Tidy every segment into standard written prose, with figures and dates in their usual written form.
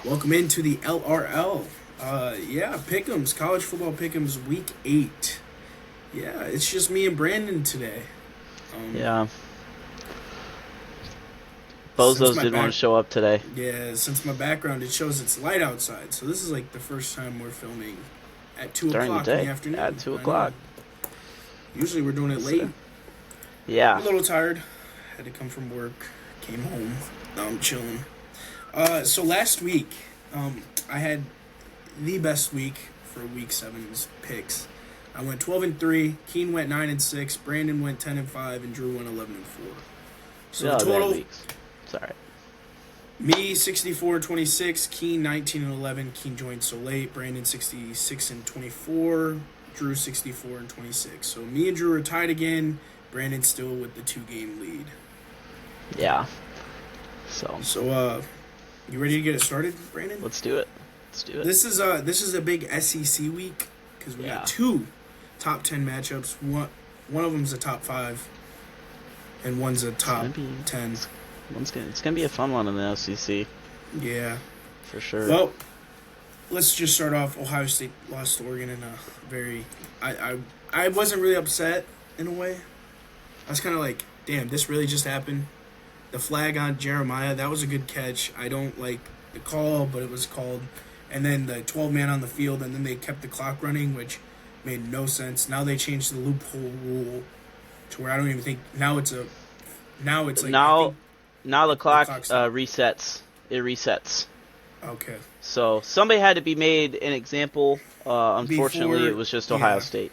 Welcome into the LRL. Pick'ems, college football pick'ems, week 8. Yeah, it's just me and Brandon today. Um, Yeah, since Bozos my didn't want back, to show up today. since my background, it shows it's light outside. So this is like the first time we're filming at two During the o'clock in the day afternoon. at 2 I know. o'clock. Usually we're doing it late. So, I'm yeah, a little tired. Had to come from work. Came home. Now I'm chilling. So last week, I had the best week for week seven's picks. I went 12-3. Keen went 9-6. Brandon went 10-5, and Drew went 11-4. So we the all had bad total, weeks. It's alright. me 64-26. Keen 19-11. Keen joined so late. Brandon 66-24. Drew 64-26. So me and Drew are tied again. Brandon still with the 2-game lead. Yeah. So So you ready to get it started, Brandon? let's do it. Let's do it. This is a big SEC week because we got two top 10 matchups. One of them's a top 5, and one's a top 10. It's gonna be a fun one in the SEC Yeah. for sure. Well, let's just start off. Ohio State lost to Oregon in a very. I wasn't really upset in a way. I was kind of like, damn, this really just happened. The flag on Jeremiah, that was a good catch. I don't like the call, but it was called. And then the 12-man on the field, and then they kept the clock running, which made no sense. Now they changed the loophole rule to where I don't even think now it's like now the clock clock's resets. It resets. okay. So somebody had to be made an example. Unfortunately, Before- it was just Ohio yeah. State.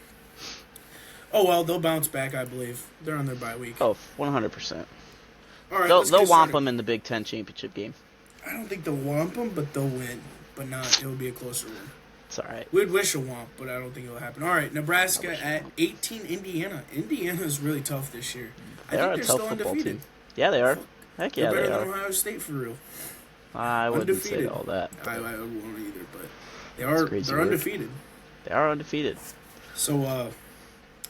Oh well, they'll bounce back. I believe they're on their bye week. Oh, 100%. All right, They'll let's get womp started. them in the Big Ten championship game. I don't think they'll womp them, but they'll win. But not. It will be a closer one. It's all right. We'd wish a womp, but I don't think it'll happen. All right, Nebraska at 18. Indiana. Indiana is really tough this year. I They think are a they're tough still football undefeated. team. Yeah, they are. Fuck. Heck They're yeah, better they than are. Ohio State for real. I wouldn't say Undefeated. all that. I won't either, but they That's are. crazy They're work. undefeated. They are undefeated. So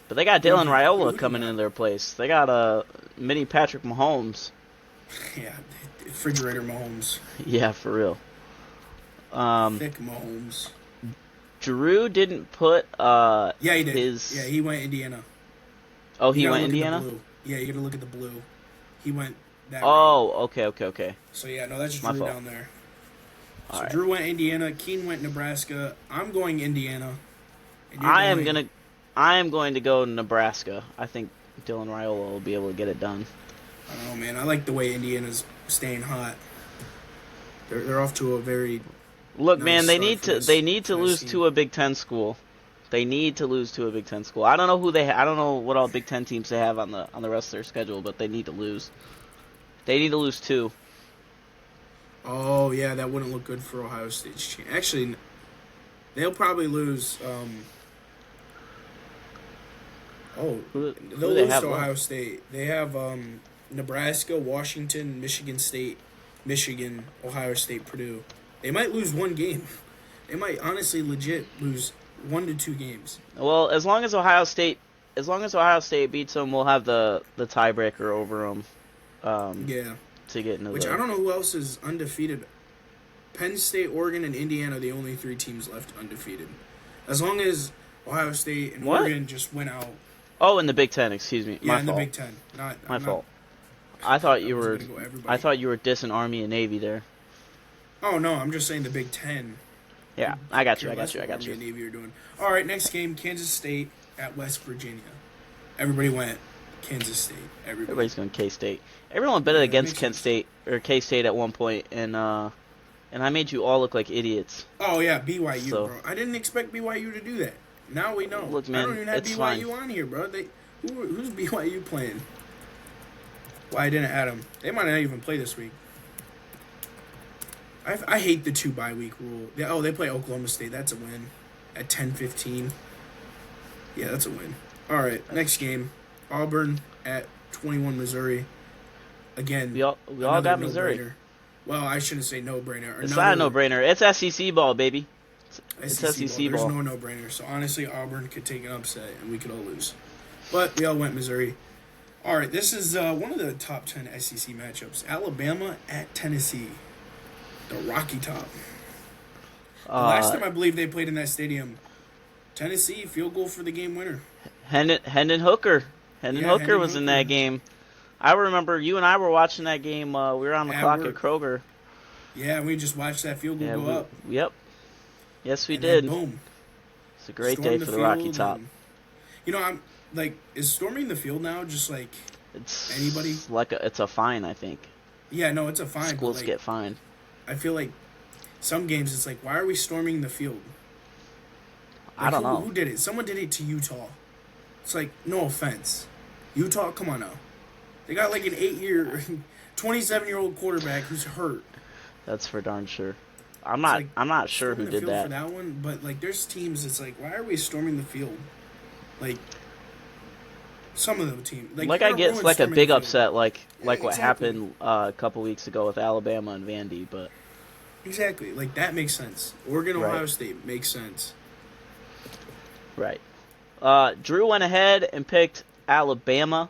But they got Dylan Who Raiola do coming they got? into their place. They got mini Patrick Mahomes. yeah, refrigerator Mahomes, Yeah, for real. thick Mahomes. Drew didn't put Yeah, he did. his. Yeah, he went Indiana. Oh, You he gotta went look at the Indiana. blue. Yeah, you gotta look at the blue. He went that route. Oh, okay. So yeah, no, that's My Drew fault. down there. So All right. Drew went Indiana. Keen went Nebraska. I'm going Indiana. And you're I am going- going to go Nebraska. I think Dylan Raiola will be able to get it done. I don't know, man. I like the way Indiana's staying hot. They're off to a very Look, Nice man, start for this they need to nice lose team. to a Big Ten school. They need to lose to a Big Ten school. I don't know who I don't know what all Big Ten teams they have on the rest of their schedule, but they need to lose. They need to lose two. Oh yeah, that wouldn't look good for Ohio State's chance. Actually, they'll probably lose. Who They'll they lose have to left? Ohio State. They have Nebraska, Washington, Michigan, Ohio State, Purdue. They might lose one game. They might honestly legit lose 1 to 2 games. Well, as long as Ohio State beats them, we'll have the tiebreaker over them. Yeah, To get into which the. I don't know who else is undefeated. Penn State, Oregon, and Indiana are the only 3 teams left undefeated. As long as Ohio State and What? Oregon just went out. Oh, in the Big Ten. Excuse me. Yeah, My in fault. the Big Ten. My I'm not- fault. I thought you I were. wasn't gonna go everybody. I thought you were dissing Army and Navy there. Oh no, I'm just saying the Big Ten. Yeah, I got you. Care I got less you. I what got Army you. and Navy are doing. All right, next game, Kansas State at West Virginia. Everybody went Kansas State. Everybody's going K State. Everyone betted Yeah, against makes Kent sense. State or K State at one point, and I made you all look like idiots. Oh yeah, BYU, So- bro. I didn't expect BYU to do that. Now we know. Look, I man, don't even have it's BYU fine. on here, bro. Who's BYU playing? Why I didn't add them? They might not even play this week. I hate the 2 bye week rule. They play Oklahoma State. That's a win. At 10-15. Yeah, that's a win. All right, next game, Auburn at 21 Missouri. Again, We all another got Missouri. no-brainer. Well, I shouldn't say no-brainer. It's not a no-brainer. It's SEC ball, baby. It's SEC There's ball. no no-brainer. So honestly, Auburn could take an upset, and we could all lose. But we all went Missouri. All right, this is one of the top 10 SEC matchups. Alabama at Tennessee. The Rocky Top. The last Uh, time I believe they played in that stadium, Tennessee field goal for the game winner. Hendon Hooker. Hendon Yeah, Hooker Hendon was in that Hooker game. I remember you and I were watching that game. We were on the at clock at work. Kroger. Yeah, we just watched that field goal Yeah, go up, yep. Yes, we and then did. boom, It's a great storm day the for the Rocky field. Top. And, I'm like, is storming the field now just like It's anybody? it's a fine, I think. Yeah, no, it's a fine. Schools but, like, get fined. I feel like some games it's like, why are we storming the field? I don't know. Who did it? Someone did it to Utah. It's like, no offense. Utah, come on now. They got like an 27-year-old quarterback who's hurt. That's for darn sure. It's like, I'm not sure who storming the did field that. for that one, but like there's teams it's like, why are we storming the field? Like some of the teams. Like you're I gonna get ruin like a storming big the field. upset like what exactly. happened a couple weeks ago with Alabama and Vandy, but Exactly. Like that makes sense. Oregon, Right. Ohio State makes sense. right. Drew went ahead and picked Alabama,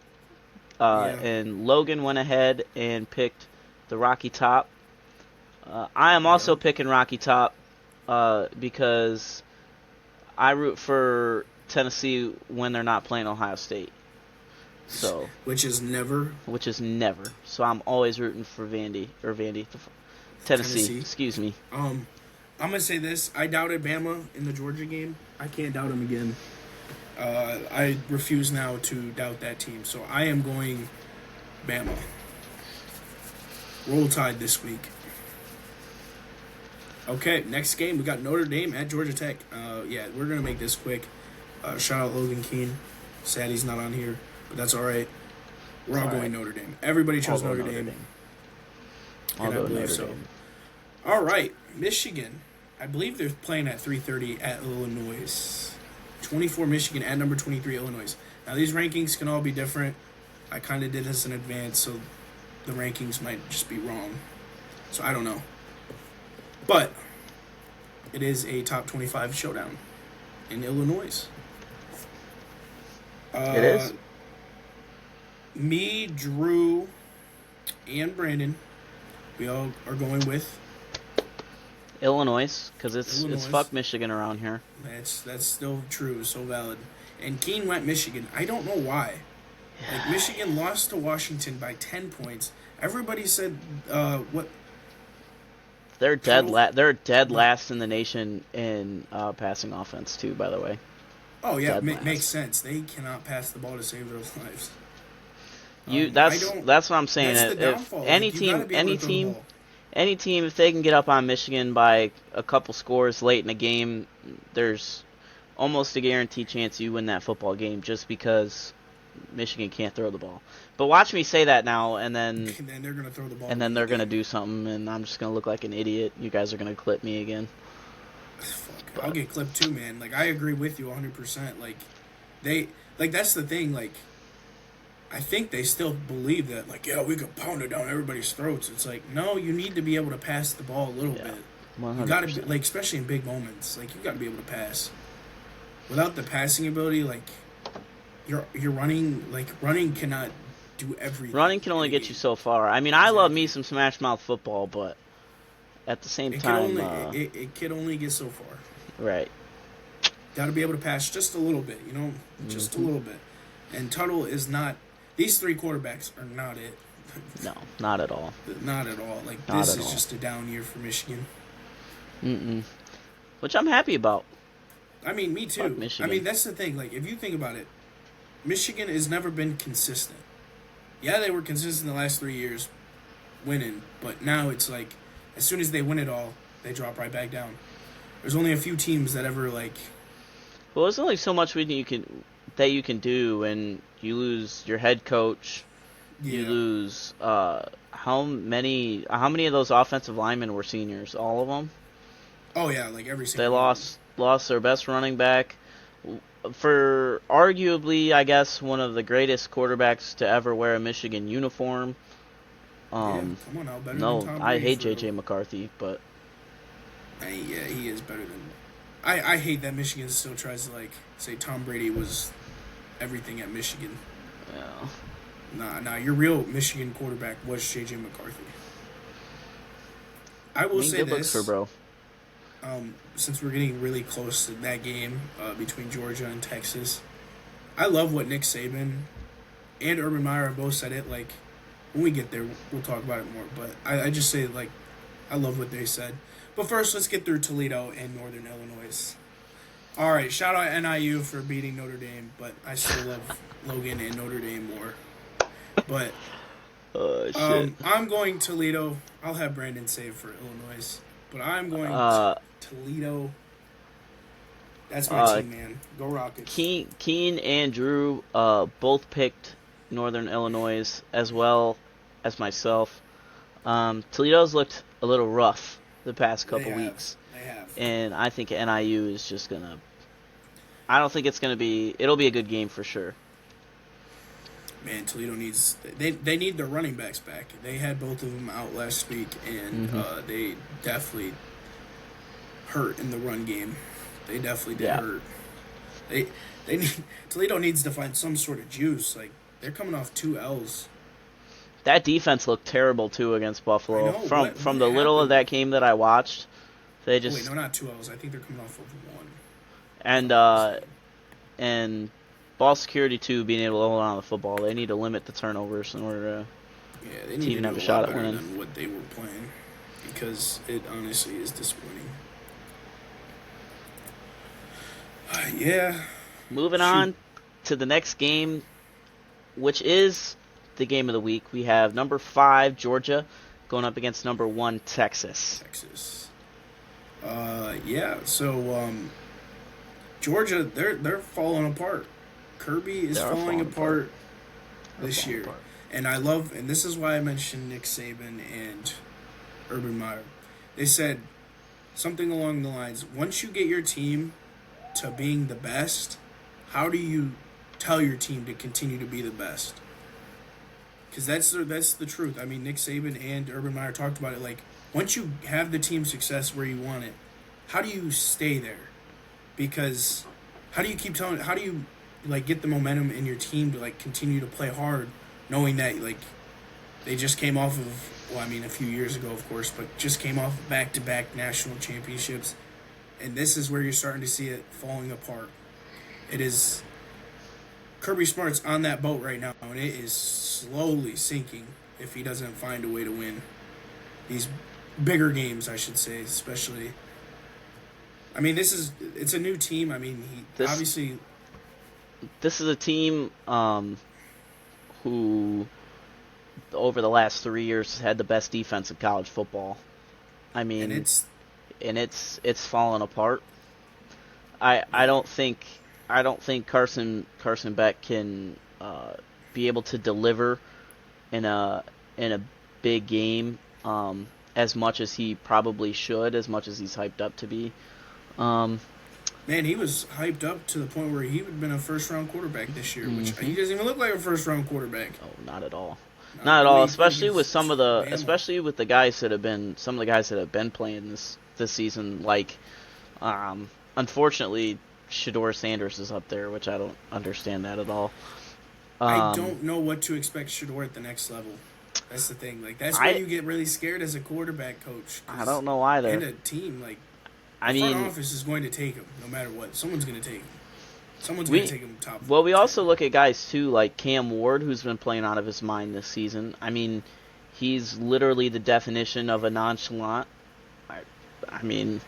Yeah. and Logan went ahead and picked the Rocky Top. I am also picking Rocky Top because I root for Tennessee when they're not playing Ohio State. So, Which is never which is never. So I'm always rooting for Tennessee. Excuse me. I'm gonna say this. I doubted Bama in the Georgia game. I can't doubt them again. I refuse now to doubt that team. So I am going Bama. Roll Tide this week. Okay, next game we got Notre Dame at Georgia Tech. Yeah, we're gonna make this quick. Shout out Logan Keene. Sad he's not on here, but that's all right. We're all All going right. Notre Dame. Everybody chose I'll go Notre Dame. I'll And I go believe Notre so. Dame. All right, Michigan. I believe they're playing at 3:30 at Illinois. 24 Michigan at number 23 Illinois. Now these rankings can all be different. I kind of did this in advance, so the rankings might just be wrong. So I don't know. But it is a top 25 showdown in Illinois. It is? Me, Drew, and Brandon, we all are going with. Illinois, because it's Illinois. fuck Michigan around here. That's still true, so valid. And Keene went Michigan. I don't know why. Like Michigan lost to Washington by 10 points. Everybody said what? They're dead. Total- They're dead last in the nation in passing offense too. By the way, Oh yeah, Dead last. makes sense. They cannot pass the ball to save their lives. I don't- that's what I'm saying. That's the If downfall. any Like, you gotta team, be able to throw the ball. any team, if they can get up on Michigan by a couple scores late in a game, there's almost a guaranteed chance you win that football game just because Michigan can't throw the ball. But watch me say that now, and then And then they're gonna throw the ball. and then they're gonna do something, and I'm just gonna look like an idiot. You guys are gonna clip me again. Fuck, I'll get clipped too, man. Like I agree with you 100%. Like that's the thing. Like I think they still believe that. Like yeah, we could pound it down everybody's throats. It's like no, you need to be able to pass the ball a little Yeah. bit. 100%. You gotta be, like, especially in big moments, like you gotta be able to pass. Without the passing ability, like you're running. Like running cannot do everything. Running can only in a get you game. so far. I mean, I love me some smash mouth football, but at the same It time, can only it can only get so far. right? Gotta be able to pass just a little bit, just a little bit. And Tuttle is not. These three quarterbacks are not it. No, not at all. Not at all. Like Not this at is all. just a down year for Michigan. Which I'm happy about. I mean, me too. Fuck Michigan. I mean, that's the thing. Like, if you think about it, Michigan has never been consistent. Yeah, they were consistent the last 3 years, winning, but now it's like, as soon as they win it all, they drop right back down. There's only a few teams that ever like. Well, there's only so much you can do, and you lose your head coach. You Yeah. lose how many of those offensive linemen were seniors? All of them. Oh yeah, like every single. They one. lost their best running back for arguably, I guess, one of the greatest quarterbacks to ever wear a Michigan uniform. Yeah, come on now, better No, than Tom I Brady hate for JJ McCarthy, but Yeah, he is better than. I hate that Michigan still tries to like say Tom Brady was everything at Michigan. yeah. Nah, your real Michigan quarterback was J.J. McCarthy. I will say good looks for this. bro. Since we're getting really close to that game between Georgia and Texas, I love what Nick Saban and Urban Meyer both said it. Like, when we get there, we'll talk about it more. But I just say, like, I love what they said. But first, let's get through Toledo and Northern Illinois. All right, shout out NIU for beating Notre Dame, but I still love Logan and Notre Dame more. But Shit. I'm going Toledo. I'll have Brandon save for Illinois, but I'm going Toledo. That's my team, man. Go Rockets. Keen and Drew both picked Northern Illinois as well as myself. Toledo's looked a little rough the past couple weeks. They have. And I think NIU is just going to... I don't think it's going to be... It'll be a good game for sure. Man, Toledo needs... They need their running backs back. They had both of them out last week, and they definitely hurt in the run game. They definitely did hurt. They need... Toledo needs to find some sort of juice. Like, they're coming off 2 L's. That defense looked terrible, too, against Buffalo. Know, from the little of that game that I watched, they just... wait, no, not 2 L's. I think they're coming off of 1. And ball security too, being able to hold on to the football. They need to limit the turnovers in order they need to even do have a shot at winning. Than what they were playing, because it honestly is disappointing. Yeah. Moving on to the next game, which is the game of the week. We have number 5 Georgia going up against number 1 Texas. So Georgia, they're falling apart. Kirby is falling apart this year. And I love, and this is why I mentioned Nick Saban and Urban Meyer. They said something along the lines, once you get your team to being the best, how do you tell your team to continue to be the best? Because that's the truth. I mean, Nick Saban and Urban Meyer talked about it. Like, once you have the team success where you want it, how do you stay there? Because how do you like get the momentum in your team to like continue to play hard, knowing that like they just came off of, well, I mean, a few years ago, of course, but just came off of back-to-back national championships, and this is where you're starting to see it falling apart. It is Kirby Smart's on that boat right now, and it is slowly sinking if he doesn't find a way to win these bigger games, I should say, especially. I mean, it's a new team. I mean, obviously... This is a team who, over the last 3 years, has had the best defense in college football. I mean, and it's fallen apart. I don't think Carson Beck can be able to deliver in a big game as much as he probably should, as much as he's hyped up to be. Man, he was hyped up to the point where he would have been a first-round quarterback this year, which he doesn't even look like a first-round quarterback. Oh, not at all. Not at all. Especially with especially with the guys that have been playing this season. Like, unfortunately, Shedeur Sanders is up there, which I don't understand that at all. I don't know what to expect Shedeur at the next level. That's the thing. Like, that's where you get really scared as a quarterback coach. I don't know either. And a team, like, the front office is going to take him no matter what. Someone's going to take him. Someone's going to take him top. Well, we also look at guys, too, like Cam Ward, who's been playing out of his mind this season. I mean, he's literally the definition of a nonchalant. I mean,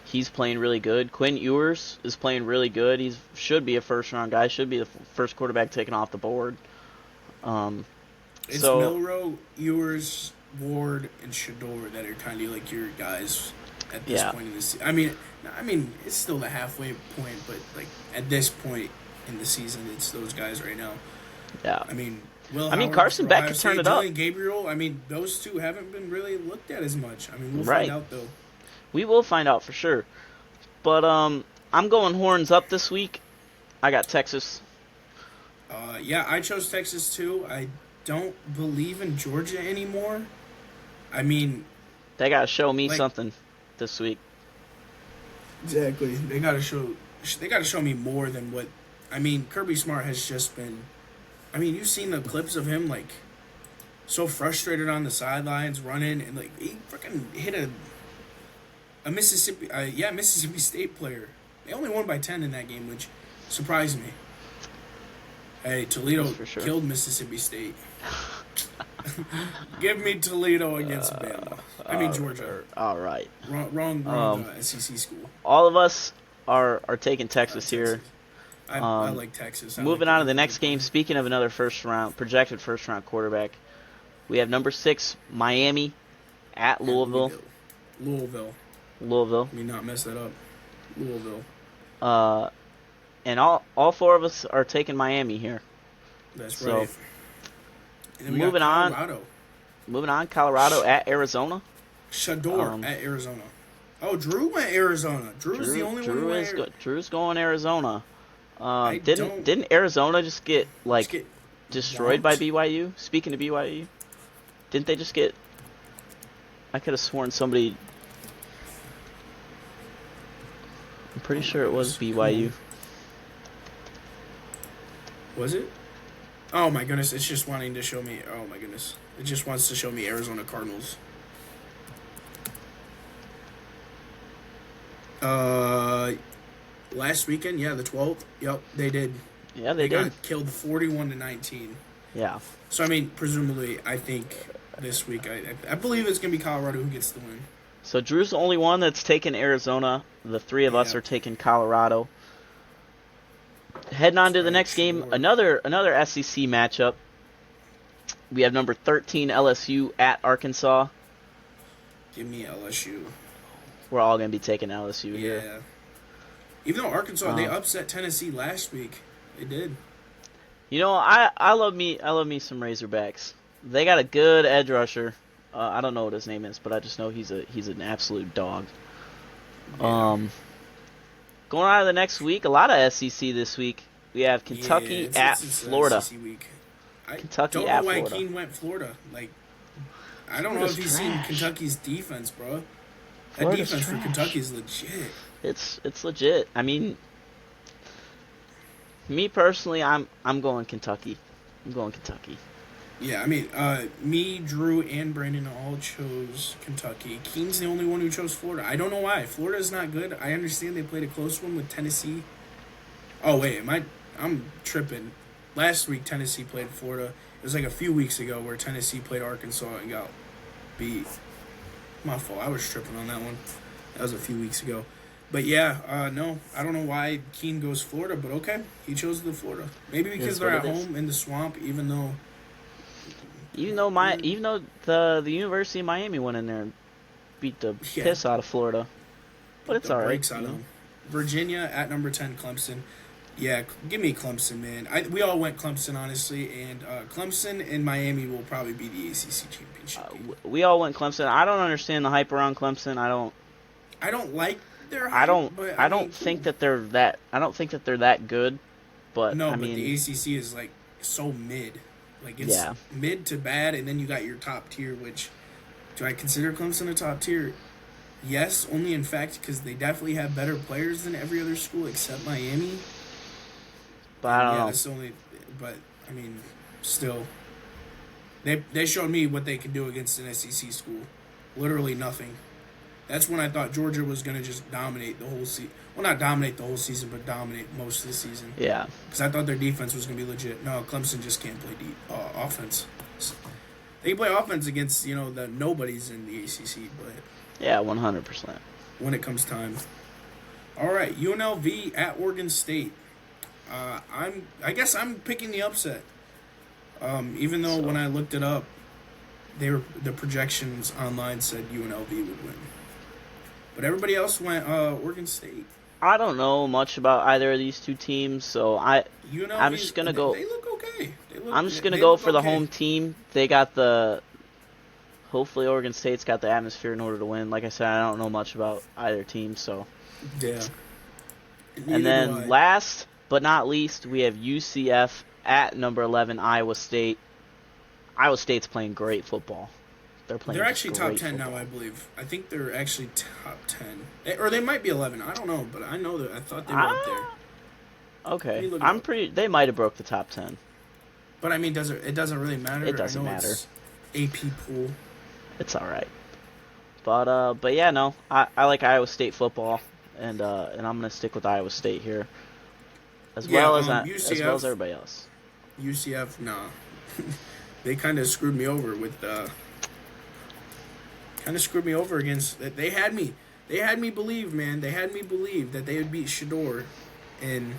he's playing really good. Quinn Ewers is playing really good. He should be a first-round guy. Should be the first quarterback taken off the board. It's Milroe, Ewers, Ward, and Shedeur that are kind of like your guys at this point in the season. I mean, it's still the halfway point, but like at this point in the season, it's those guys right now. Yeah. I mean, Carson Beck could turn it up. Julian Gabriel. I mean, those two haven't been really looked at as much. I mean, we'll find out though. We will find out for sure. But I'm going horns up this week. I got Texas. I chose Texas too. I don't believe in Georgia anymore. I mean, they gotta show me something this week. Exactly. They gotta show me more than what. I mean, Kirby Smart has just been. I mean, you've seen the clips of him like so frustrated on the sidelines, running, and like he freaking hit a Mississippi, Mississippi State player. They only won by 10 in that game, which surprised me. Hey, Toledo That's for sure. killed Mississippi State. Give me Toledo against Bama. I mean Georgia. All right. Wrong SEC school. All of us are taking Texas here. I like Texas. Moving on to the next game. Speaking of another projected first round quarterback, we have number 6 Miami at Louisville. Louisville. Let me not mess that up. Louisville. And all 4 of us are taking Miami here. That's right. And then we moving got Colorado. on, Colorado at Arizona. Shador at Arizona. Oh, Drew went Arizona. Drew's the only one who went. Drew's going Arizona. Didn't Arizona just get destroyed by BYU? Speaking of BYU, didn't they just get? I could have sworn somebody. I'm pretty sure it was BYU. Was it? Oh my goodness! It's just wanting to show me. Oh my goodness! It just wants to show me Arizona Cardinals. Last weekend, the 12th. Yep, they did. Yeah, they did. got killed 41-19. Yeah. So I mean, presumably, I think this week, I believe it's gonna be Colorado who gets the win. So Drew's the only one that's taken Arizona. The 3 of us are taking Colorado. Heading on to the next game, another SEC matchup. We have number 13 LSU at Arkansas. Give me LSU. We're all going to be taking LSU here. Yeah. Even though Arkansas, they upset Tennessee last week. They did. You know, I love me some Razorbacks. They got a good edge rusher. I don't know what his name is, but I just know he's an absolute dog. Yeah. Going on to the next week, a lot of SEC this week. We have Kentucky at Florida. SEC week. Kentucky I at don't know why Florida. Keene went Florida. Like, I don't know if he's seen Kentucky's defense, bro. That defense for Kentucky is legit. It's legit. I mean, me personally, I'm going Kentucky. I'm going Kentucky. Yeah, I mean, me, Drew, and Brandon all chose Kentucky. Keene's the only one who chose Florida. I don't know why. Florida's not good. I understand they played a close one with Tennessee. Oh, wait, I'm tripping. Last week, Tennessee played Florida. It was like a few weeks ago where Tennessee played Arkansas and got beat. My fault. I was tripping on that one. That was a few weeks ago. But yeah, no, I don't know why Keene goes Florida, but okay. He chose the Florida. Maybe because they're at home in the swamp, even though the University of Miami went in there and beat the piss out of Florida, but it's all right. Virginia at number 10, Clemson. Yeah, give me Clemson, man. We all went Clemson, honestly, and Clemson and Miami will probably be the ACC championship game. We all went Clemson. I don't understand the hype around Clemson. I don't like their hype. I don't think that they're that good. But no, I mean, but the ACC is like so mid. Like, it's mid to bad, and then you got your top tier, which, do I consider Clemson a top tier? Yes, only in fact because they definitely have better players than every other school except Miami. But I don't know. That's only, but, I mean, still. They showed me what they can do against an SEC school. Literally nothing. That's when I thought Georgia was going to just dominate the whole season. Well, not dominate the whole season, but dominate most of the season. Yeah. Because I thought their defense was going to be legit. No, Clemson just can't play offense. They can play offense against, the nobodies in the ACC, but... Yeah, 100%. When it comes time. All right, UNLV at Oregon State. I guess I'm picking the upset. Even though when I looked it up, the projections online said UNLV would win. But everybody else went Oregon State. I don't know much about either of these two teams, so I'm just gonna go. They look okay. I'm just gonna go for the home team. They got hopefully Oregon State's got the atmosphere in order to win. Like I said, I don't know much about either team, so. Yeah. And then last but not least, we have UCF at number 11 Iowa State. Iowa State's playing great football. They're actually top 10 football. now, I believe. I think they're actually top 10. Or they might be 11. I don't know, but I know that I thought they were up there. Okay. They might have broke the top 10. But I mean, it doesn't really matter. It doesn't matter. AP pool. It's all right. But yeah, no, I like Iowa State football, and I'm gonna stick with Iowa State here, as Yeah, well as as well as UCF. everybody else. UCF, nah. They kind of screwed me over with. Kind of screwed me over against. They had me. They had me believe, man. They had me believe that they would beat Shador in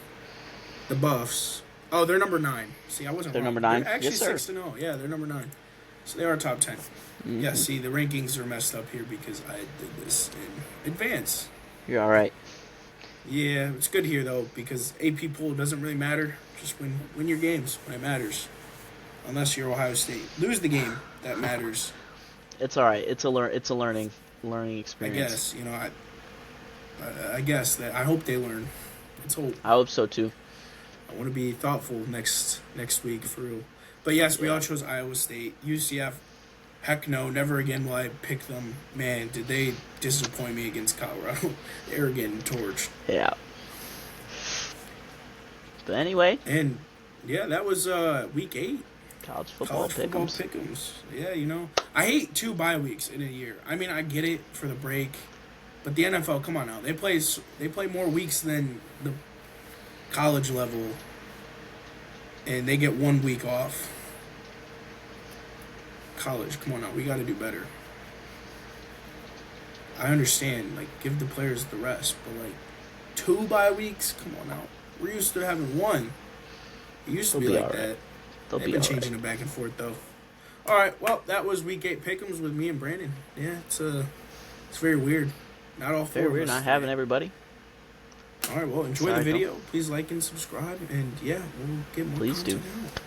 the Buffs. Oh, they're number 9. See, I wasn't They're wrong. number 9? They're actually Yes, sir. 6-0. Yeah, they're number 9. So they are top 10. Mm-hmm. Yeah, see, the rankings are messed up here because I did this in advance. You're all right. Yeah, it's good here though because AP pool doesn't really matter. Just win your games when it matters. Unless you're Ohio State, lose the game that matters. It's all right. It's a learning I experience. guess I guess that I hope they learn. Let's hope. I hope so too. I want to be thoughtful next week for real. But yes, we Yeah. all chose Iowa State. UCF, heck no, never again will I pick them. Man, did they disappoint me against Colorado? They were getting torched. Yeah. But anyway, And yeah, that was week 8. college football College football pick'ems. pick'ems. Yeah, I hate 2 bye weeks in a year. I mean, I get it for the break, but the NFL, come on now, they play more weeks than the college level, and they get 1 week off. College, come on now, we got to do better. I understand, like, give the players the rest, but like 2 bye weeks, come on now. We're used to having 1. It used to They'll be be like all right. that. They'll They've be been all changing right. it back and forth though. All right, well, that was week 8 pick'ems with me and Brandon. Yeah, it's very weird. Not all 4 Very of weird us. not having everybody. All right, well, enjoy Sorry, the Phil. video. Please like and subscribe, and yeah, we'll get more Please do. content out.